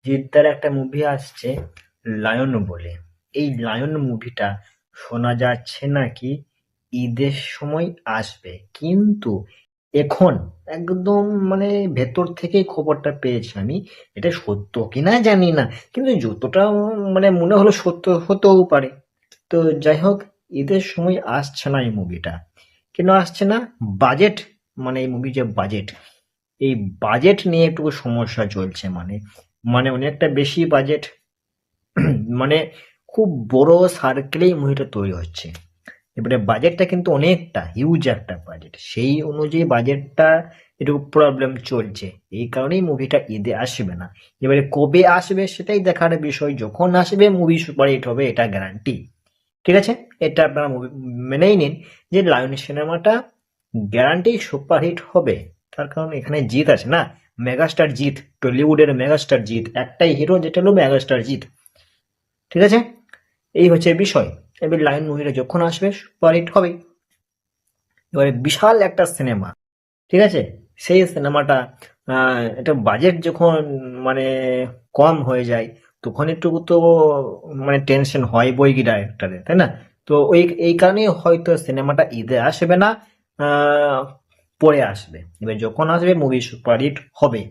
জিদ্দার একটা মুভি আসছে লায়ন বলে। এই লায়ন মুভিটা শোনা যাচ্ছে নাকি ঈদের সময় আসবে, কিন্তু এখন একদম মানে ভেতর থেকে খবরটা পেয়েছি আমি। এটা সত্য কিনা জানি না, কিন্তু যতটা মানে মনে হলো সত্য হতেও পারে। তো যাই হোক, ঈদের সময় আসছে না এই মুভিটা। কেন আসছে না? বাজেট, মানে এই মুভি যে বাজেট, এই বাজেট নিয়ে একটু সমস্যা চলছে। মানে মানে অনেকটা বেশি বাজেট। মানে খুব বড় সার্কেলেই মুভিটা তৈরি হচ্ছে। এবারে বাজেটটা কিন্তু অনেকটা হিউজ একটা বাজেট, সেই অনুযায়ী বাজেটটা একটু প্রবলেম চলছে। এই কারণেই মুভিটা ঈদে আসবে না। এবারে কবে আসবে সেটাই দেখার বিষয়। যখন আসবে মুভি সুপারহিট হবে, এটা গ্যারান্টি। ঠিক আছে, এটা আপনারা মেনেই নিন যে লায়ন সিনেমাটা গ্যারান্টি সুপারহিট হবে। তার কারণ এখানে জিৎ আছে না, মেগাস্টার জিৎ, টলিউডের মেগাস্টার জিৎ, একটাই হিরো যেটা হলো মেগাস্টার জিৎ। ঠিক আছে, এই হচ্ছে বিষয়। এবার লায়ন মুভিটা যখন আসবে সুপারহিট হবে। এবারে বিশাল একটা সিনেমা, ঠিক আছে, সেই সিনেমাটা এটা বাজেট যখন মানে কম হয়ে যায়, তখন একটু তো মানে টেনশন হয় বই কি ডাইরেক্টরের, তাই না? তো ওই এই কারণেই হয়তো সিনেমাটা ঈদে আসবে না, পরে আসবে। এবার যখন আসবে মুভি সুপারহিট হবে।